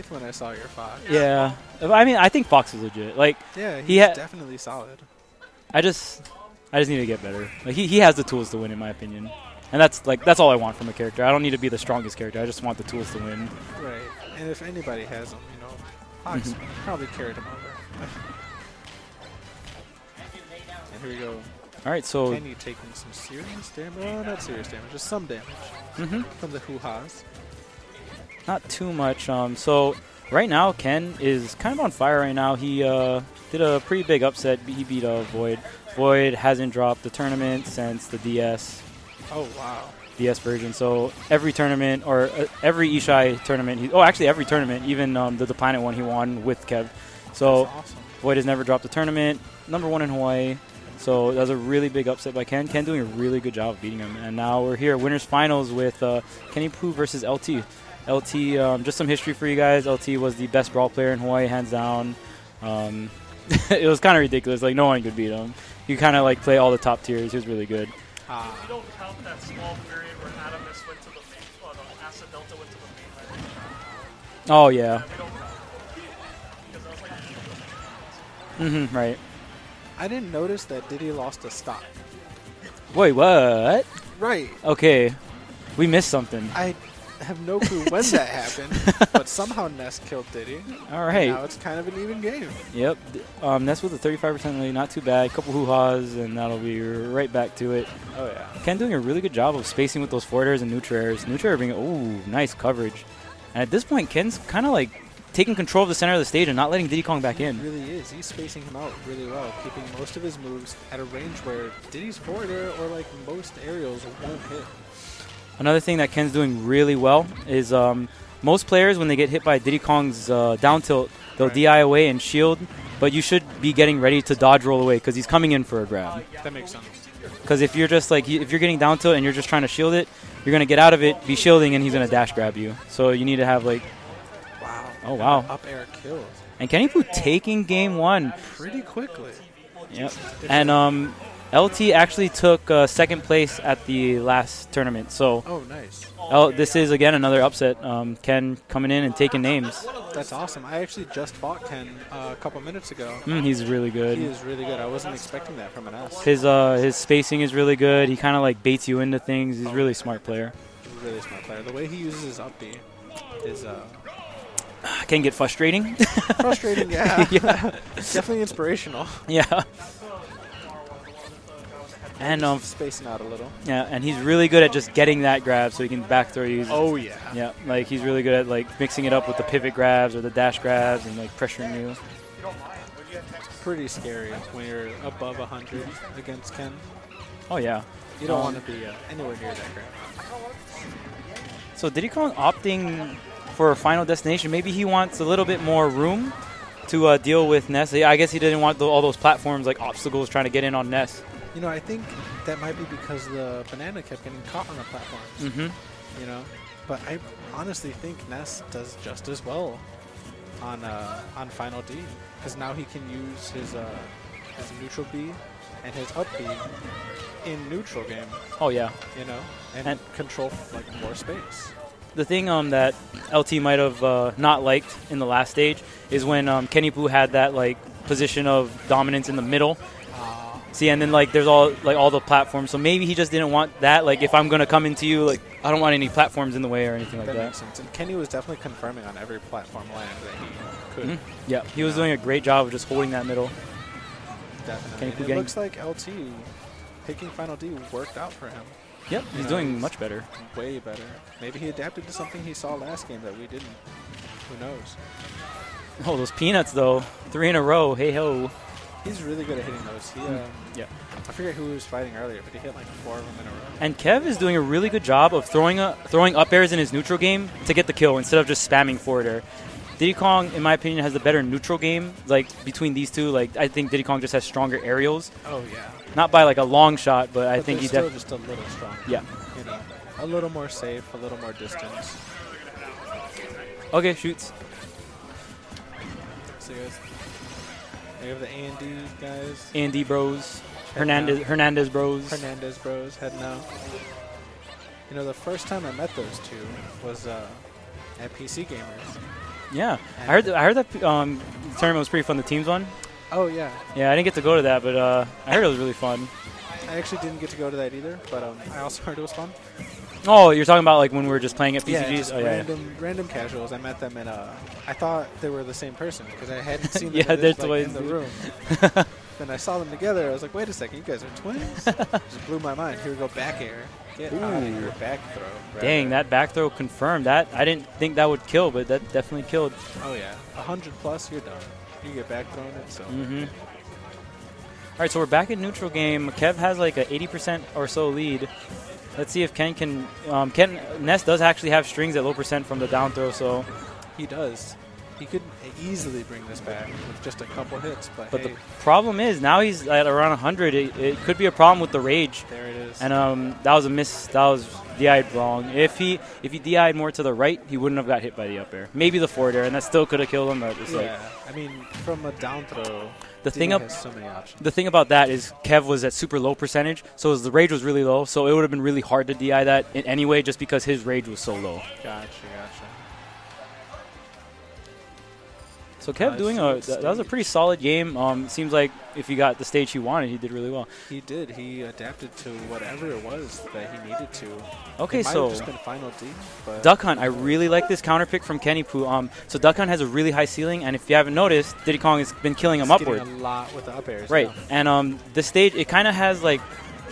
when I saw your Fox. Yeah. I mean, I think Fox is legit. Like, Yeah, he's definitely solid. I just need to get better. Like, he has the tools to win, in my opinion. And that's all I want from a character. I don't need to be the strongest character. I just want the tools to win. Right. And if anybody has them, you know, Fox probably carried him over. And here we go. All right, so Kenny taking some serious damage. Well, not serious damage, just some damage from the hoo-has. Not too much. So right now, Ken is kind of on fire right now. He did a pretty big upset. He beat Void. Void hasn't dropped the tournament since the DS. Oh, wow. DS version. So every tournament, or every eSHI tournament, actually every tournament, even the Planet one he won with Kev. So that's awesome. Void has never dropped a tournament. #1 in Hawaii. So that was a really big upset by Ken. Ken doing a really good job of beating him. And now we're here, winners finals with Kennypu versus LT. LT, just some history for you guys. LT was the best brawl player in Hawaii, hands down. It was kind of ridiculous. Like, no one could beat him. He kind of like play all the top tiers. He was really good. You don't count that small period where Adamus went to the main, Asa Delta went to the main. Oh, yeah. We don't count because that was like Right. I didn't notice that Diddy lost a stock. Wait, what? Right. Okay. We missed something. I have no clue when that happened, but somehow Ness killed Diddy. All right. Now it's kind of an even game. Yep. Ness with a 35% lead, not too bad. Couple hoo-has, and that'll be right back to it. Oh, yeah. Ken doing a really good job of spacing with those forward airs and neutral airs. Neutral air being, nice coverage. And at this point, Ken's kind of like taking control of the center of the stage and not letting Diddy Kong back in. He really is. He's spacing him out really well, keeping most of his moves at a range where Diddy's forward air or like most aerials won't hit. Another thing that Ken's doing really well is most players, when they get hit by Diddy Kong's down tilt, they'll DI away and shield, but you should be getting ready to dodge roll away because he's coming in for a grab. That makes sense. Because if you're just like, if you're getting down tilt and you're just trying to shield it, you're going to get out of it, be shielding, and he's going to dash grab you. So you need to have like... Wow. Oh, wow. Up air kills. And Kennypu taking game 1. Pretty quickly. Yep. And LT actually took second place at the last tournament. So oh, nice. This is, again, another upset. Ken coming in and taking names. That's awesome. I actually just fought Ken a couple minutes ago. He's really good. He is really good. I wasn't expecting that from an S. His spacing is really good. He kind of like baits you into things. He's a really smart player. He's a really smart player. The way he uses his up B is... can get frustrating. Frustrating, yeah. Yeah. Definitely inspirational. Yeah. And spacing out a little. Yeah, and he's really good at just getting that grab so he can back throw you. Oh, yeah. Yeah, like he's really good at like mixing it up with the pivot grabs or the dash grabs and like pressuring you. Pretty scary when you're above 100 against Ken. Oh, yeah. You don't want to be anywhere near that grab. So Diddy Kong opting for a final destination. Maybe he wants a little bit more room to deal with Ness. I guess he didn't want all those platforms like obstacles trying to get in on Ness. You know, I think that might be because the banana kept getting caught on the platforms. You know, but I honestly think Ness does just as well on Final D because now he can use his neutral B and his up B in neutral game. Oh yeah, you know, and control like more space. The thing that LT might have not liked in the last stage is when Kennypu had that like position of dominance in the middle. See, and then like there's all the platforms, so maybe he just didn't want that. Like if I'm gonna come into you, like I don't want any platforms in the way or anything like that. That makes sense. And Kenny was definitely confirming on every platform land that he could. Yeah, he was doing a great job of just holding that middle. Definitely. It looks like LT picking Final D worked out for him. Yep, he's doing much better. Way better. Maybe he adapted to something he saw last game that we didn't. Who knows? Oh, those peanuts though, 3 in a row. Hey ho. He's really good at hitting those. He, yeah. I forget who he was fighting earlier, but he hit like 4 of them in a row. And Kev is doing a really good job of throwing up airs in his neutral game to get the kill instead of just spamming forward air. Diddy Kong, in my opinion, has the better neutral game. Like between these two, like I think Diddy Kong just has stronger aerials. Oh yeah. Not by like a long shot, but I think he's still just a little stronger. Yeah. You know, a little more safe, a little more distance. Okay, shoots. So guys. We have the A&D guys. A&D bros. Hernandez bros. Hernandez bros heading out. You know, the first time I met those two was at PC Gamers. Yeah, I heard that tournament was pretty fun. The teams one. Oh yeah. Yeah, I didn't get to go to that, but I heard it was really fun. I actually didn't get to go to that either, but I also heard it was fun. Oh, you're talking about like when we were just playing at PCGs? Yeah, just Oh, random casuals. I met them in I thought they were the same person because I hadn't seen them Yeah, in, they're in the twins. room. Then I saw them together. I was like, wait a second, you guys are twins? Just blew my mind. Here we go, back air. Get out of here, back throw. Right Dang, there. that back throw confirmed. That I didn't think that would kill, but that definitely killed. Oh yeah, 100 plus, you're done. You get back thrown it, so. All right, so we're back in neutral game. Kev has like a 80% or so lead. Let's see if Ken can. Ness does actually have strings at low percent from the down throw, so. He does. He could easily bring this back with just a couple hits, but hey, the problem is now he's at around 100. It could be a problem with the rage. there it is. And that was a miss. That was DI'd wrong. If he DI'd more to the right, he wouldn't have got hit by the up air. Maybe the forward air, and that still could have killed him. But it's Yeah, I mean, from a down throw, The thing Diddy has so many options. the thing about that is Kev was at super low percentage, so the rage was really low. So it would have been really hard to DI that in anyway, just because his rage was so low. Gotcha. So Kev doing that was a pretty solid game. Seems like if he got the stage he wanted, he did really well. He did. He adapted to whatever it was that he needed to. Okay, it might so have just been final D, but Duck Hunt, I really like this counter pick from Kennypu. So Duck Hunt has a really high ceiling, and if you haven't noticed, Diddy Kong has been killing him he's upward. getting a lot with the up airs. Right, now. and the stage, it kind of has like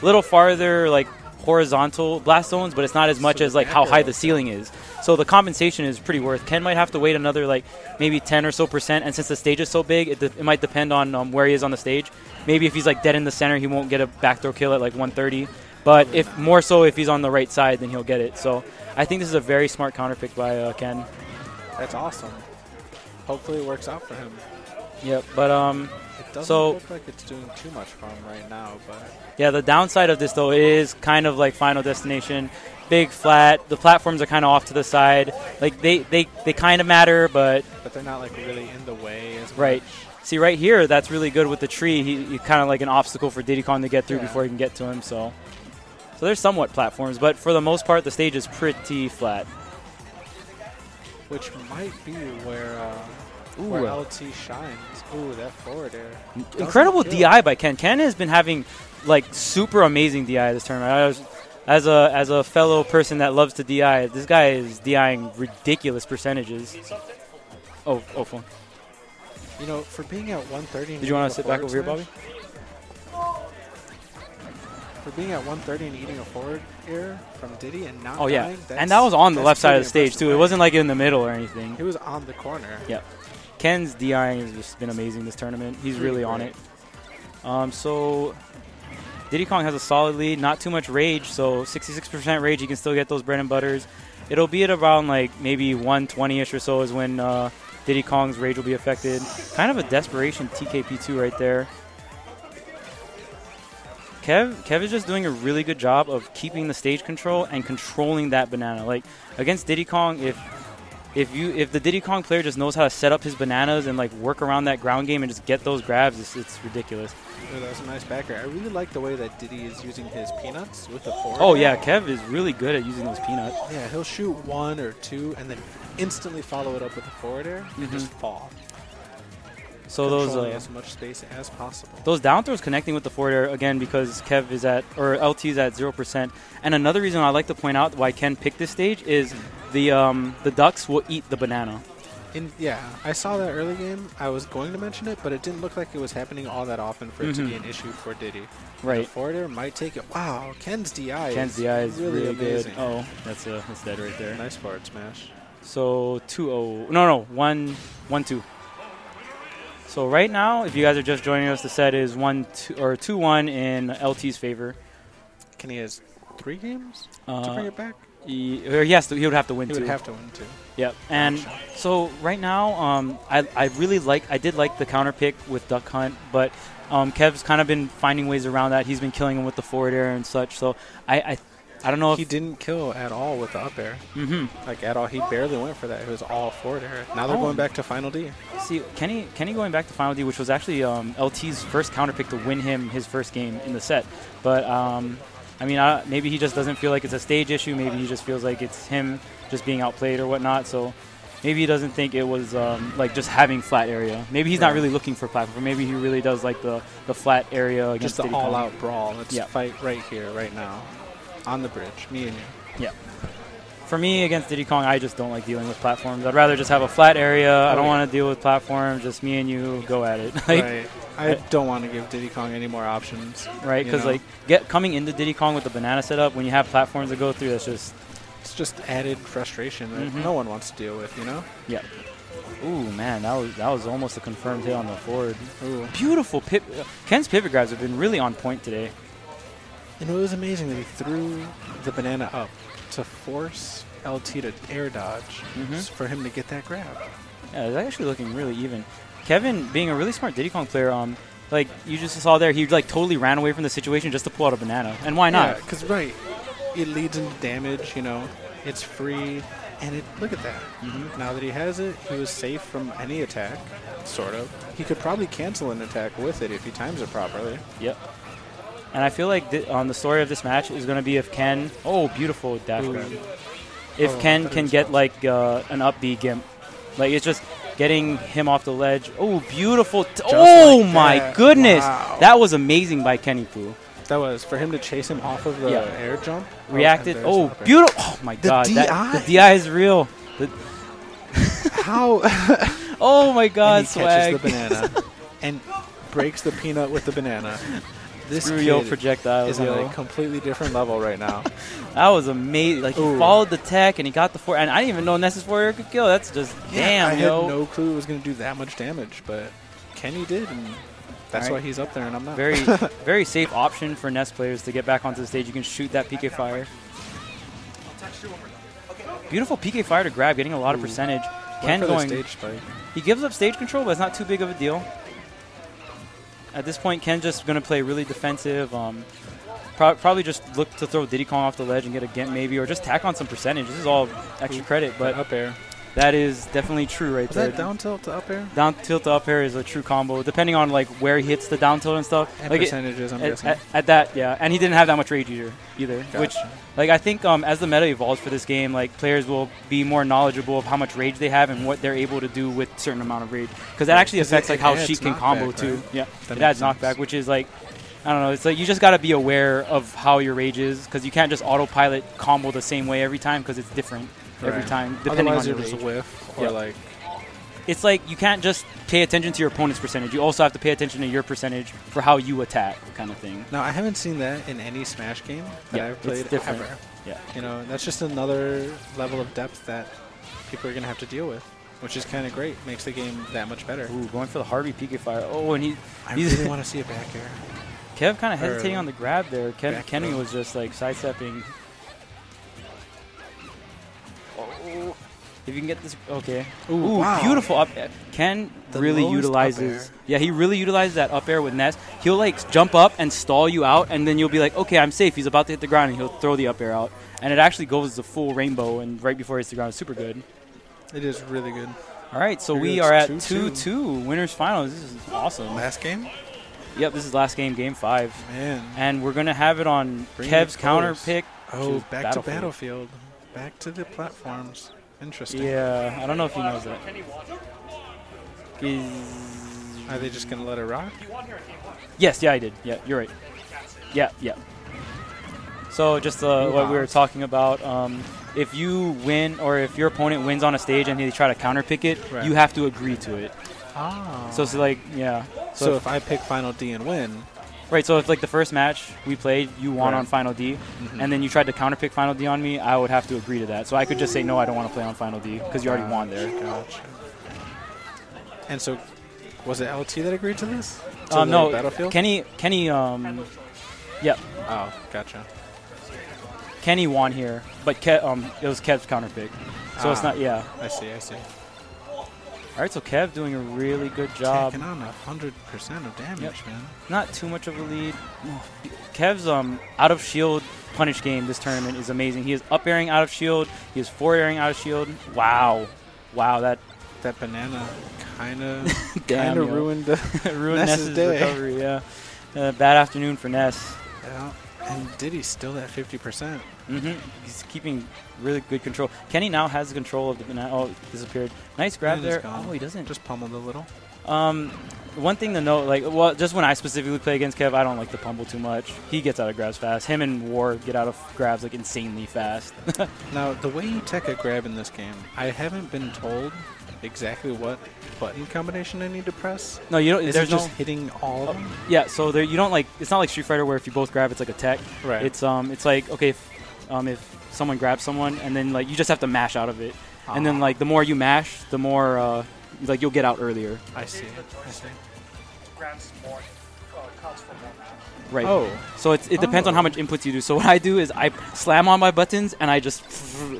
a little farther like horizontal blast zones, but it's not as much So as the like how back high arrow, the ceiling is. So the compensation is pretty worth. Ken might have to wait another like maybe 10 or so percent, and since the stage is so big, it might depend on where he is on the stage. Maybe if he's like dead in the center, he won't get a back throw kill at like 130. But if more so if he's on the right side, then he'll get it. So I think this is a very smart counter pick by Ken. That's awesome. Hopefully it works out for him. Yep, but It doesn't So- look like it's doing too much for him right now, but yeah, the downside of this, though, is kind of like Final Destination. Big, flat. The platforms are kind of off to the side. Like, they kind of matter, but... they're not like really in the way as Right. much. See, right here, that's really good with the tree. He kind of like an obstacle for Diddy Kong to get through Yeah. before he can get to him, so... So there's somewhat platforms, but for the most part, the stage is pretty flat. Which might be where LT shines. Ooh, that forward air. Incredible Doesn't kill. DI by Ken. Ken has been having, like, super amazing DI this tournament. As a fellow person that loves to DI, this guy is DIing ridiculous percentages. Oh, phone. You know, for being at 130. Did you want to sit back over here, Bobby? For being at 130 and eating a forward air from Diddy and not Oh, yeah. dying, And that was on the that's left side of the pretty stage, too. It impressive. wasn't like in the middle or anything. He was on the corner. Yep. Ken's DIing has just been amazing this tournament. He's Pretty really on great. it. So Diddy Kong has a solid lead, not too much rage, so 66% rage, he can still get those bread and butters. It'll be at around like maybe 120-ish or so is when Diddy Kong's rage will be affected. Kind of a desperation TKP2 right there. Kev is just doing a really good job of keeping the stage control and controlling that banana. Like against Diddy Kong, if the Diddy Kong player just knows how to set up his bananas and like work around that ground game and just get those grabs, it's ridiculous. Ooh, that was a nice backer. I really like the way that Diddy is using his peanuts with the forward. Oh air. yeah, Kev is really good at using those peanuts. Yeah, he'll shoot one or two and then instantly follow it up with a forward air and just fall. So Controlling those as much space as possible. those down throws connecting with the forward air again because Kev is at LT is at 0%. And another reason I like to point out why Ken picked this stage is the ducks will eat the banana. Yeah, I saw that early game. I was going to mention it, but it didn't look like it was happening all that often for it to be an issue for Diddy. Right. The forward air might take it. Wow, Ken's DI Ken's DI is really amazing. good. Oh, that's dead right there. Nice forward smash. So 2-0. No, 1-2. So right now, if you guys are just joining us, the set is 2-1 in LT's favor. Kenny has 3 games to Uh, bring it back. He would have to win He two. would have to win 2. Yep. And so right now, I did like the counter pick with Duck Hunt, but Kev's kind of been finding ways around that. He's been killing him with the forward air and such. So I don't know if He didn't kill at all with the up air. Mm-hmm. Like at all. He barely went for that. It was all forward air. Now they're going back to Final D. See, Kenny going back to Final D, which was actually LT's first counter pick to win him his first game in the set. But I mean, maybe he just doesn't feel like it's a stage issue. Maybe he just feels like it's him just being outplayed or whatnot. So maybe he doesn't think it was like just having flat area. Maybe he's not really looking for platform. Maybe he really does like the flat area against just the Diddy Kong. all-out brawl. Let's fight right here, right now, on the bridge, me and you. Yeah. For me, against Diddy Kong, I just don't like dealing with platforms. I'd rather just have a flat area. I don't want to deal with platforms. Just me and you go at it. Like, right. I don't want to give Diddy Kong any more options. Right, because like coming into Diddy Kong with the banana setup, when you have platforms to go through, that's just... It's just added frustration that no one wants to deal with, you know? Yeah. Ooh, man, that was almost a confirmed hit on the forward. Ooh. Beautiful pivot. Ken's pivot grabs have been really on point today. And it was amazing that he threw the banana up to force LT to air dodge for him to get that grab. Yeah, it's actually looking really even. Kevin, being a really smart Diddy Kong player, like you just saw there, he like totally ran away from the situation just to pull out a banana. And why not? Yeah, because it leads into damage, you know. It's free, and look at that. Now that he has it, he was safe from any attack, sort of. He could probably cancel an attack with it if he times it properly. Yep. And I feel like the story of this match is going to be if Ken... Oh, beautiful dash grab. If Ken can get like an up B gimp. Like it's just getting him off the ledge. Oh, beautiful. Oh, like my goodness. Wow. That was amazing by Kennypu. That was for him to chase him off of the air jump. Reacted. Oh, beautiful. Oh, my God. The DI? The DI is real. How? Oh, my God, and he swag. catches the banana and breaks the peanut with the banana. This kid projectiles is on a completely different level right now. That was amazing. Like, he followed the tech, and he got the four. And I didn't even know Ness's forward could kill. That's just, damn, I had no clue it was going to do that much damage, but Kenny did, and that's why he's up there, and I'm not. Very, very safe option for Ness players to get back onto the stage. You can shoot that PK Fire. Beautiful PK Fire to grab, getting a lot of percentage. Ken going. Stage spike. He gives up stage control, but it's not too big of a deal. At this point, Ken's just going to play really defensive. Probably just look to throw Diddy Kong off the ledge and get a Gimp maybe, or just tack on some percentage. This is all extra credit, but up air. That is definitely true right there. Was that down tilt to up air? Down tilt to up air is a true combo, depending on like where he hits the down tilt and stuff. And like percentages, I'm guessing. At that, yeah. And he didn't have that much rage either. Gotcha. Which, like, I think as the meta evolves for this game, like players will be more knowledgeable of how much rage they have and what they're able to do with a certain amount of rage, because that actually affects like how Sheik can combo too. Yeah, it adds knockback, which is like, I don't know. It's like you just got to be aware of how your rage is, because you can't just autopilot combo the same way every time, because it's different every time depending on your rage. Otherwise, a whiff or like. It's like you can't just pay attention to your opponent's percentage. You also have to pay attention to your percentage for how you attack, kind of thing. Now, I haven't seen that in any Smash game that I've played ever. Yeah. You know, that's just another level of depth that people are going to have to deal with, which is kind of great. Makes the game that much better. Ooh, going for the Harvey PK Fire. Oh, and I really want to see a back air. Kev kind of hesitating on the grab there. Kenny was just like sidestepping. Oh. If you can get this, okay. Ooh, wow. Beautiful up air. Ken really utilizes, he really utilizes that up air with Ness. He'll like jump up and stall you out, and then you'll be like, okay, I'm safe. He's about to hit the ground, and he'll throw the up air out. And it actually goes the full rainbow, and right before it hits the ground, it's super good. It is really good. All right, so we are at 2-2, winners finals. This is awesome. Last game? Yep, this is last game, game 5. Man. And we're going to have it on Kev's counter pick. Oh, back to Battlefield. Back to the platforms. Interesting. Yeah, I don't know if he knows that. Are they just going to let it rock? Yes, yeah, I did. Yeah, you're right. Yeah. So just what we were talking about, if you win or if your opponent wins on a stage and they try to counter pick it, you have to agree to it. Oh. So it's like, yeah. So if I pick Final D and win. Right, so if like the first match we played, you won on Final D, and then you tried to counterpick Final D on me, I would have to agree to that. So I could just say, no, I don't want to play on Final D, because you already won there. Gotcha. And so, was it LT that agreed to this? No, Battlefield? Kenny, yep. Oh, gotcha. Kenny won here, but it was Kev's counterpick. So it's not, I see. All right, so Kev doing a really good job. Taking on 100% of damage, man. Not too much of a lead. Kev's out of shield punish game this tournament is amazing. He is up airing out of shield. He is forward airing out of shield. Wow, that banana kind of ruined ruined Ness's recovery. Yeah, bad afternoon for Ness. Yeah. And Diddy's still at 50%. He's keeping really good control. Kenny now has control of the banana. Oh, disappeared. Nice grab there. Oh, he doesn't. Just pummeled a little. One thing to note, like, well, just when I specifically play against Kev, I don't like to pummel too much. He gets out of grabs fast. Him and War get out of grabs, like, insanely fast. Now, the way you tech a grab in this game, I haven't been told exactly what button combination I need to press. No, you don't. Is There's it just hitting all of them? Yeah, so there you don't, like, it's not like Street Fighter where if you both grab, it's like a tech. Right. It's like, okay, if someone grabs someone, and then, like, you just have to mash out of it. And then, like, the more you mash, the more, like, you'll get out earlier. I see. I see. Grabs more, counts for more. Right. Oh. So it depends on how much inputs you do. So what I do is I slam on my buttons and I just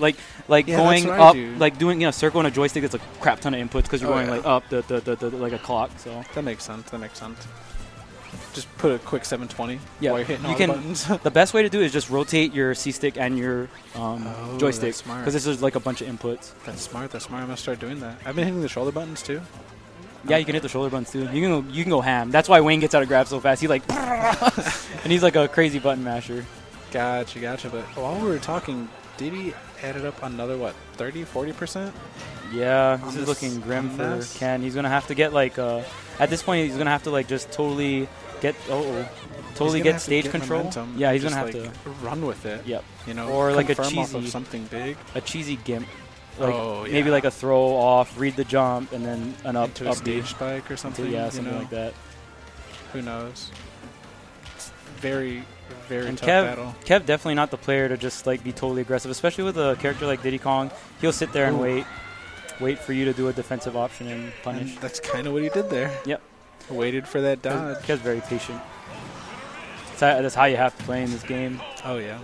like going up, like doing a circle on a joystick. That's a crap ton of inputs because you're going like up the like a clock. So that makes sense. That makes sense. Just put a quick 720 while you're hitting all the buttons. The best way to do it is just rotate your C stick and your joystick because this is like a bunch of inputs. That's smart. That's smart. I'm gonna start doing that. I've been hitting the shoulder buttons too. Yeah, you can hit the shoulder buttons too. You can go ham. That's why Wayne gets out of grab so fast. He like, and he's like a crazy button masher. Gotcha. But while we were talking, Diddy added up another what, 30-40%? Yeah, this is looking grim for Ken. He's gonna have to get like at this point he's gonna have to like just totally get get stage control. Momentum. Yeah, he's gonna have to run with it. Yep. You know, or like a cheesy cheesy something big. A cheesy gimp. Like maybe like a throw off, read the jump, and then an up into a stage spike or something. Yeah, something like that. Who knows? It's very, very tough battle. Kev definitely not the player to just like be totally aggressive, especially with a character like Diddy Kong. He'll sit there and wait for you to do a defensive option and punish. And that's kind of what he did there. Yep. Waited for that dodge. Kev's very patient. That's how you have to play in this game. Oh yeah.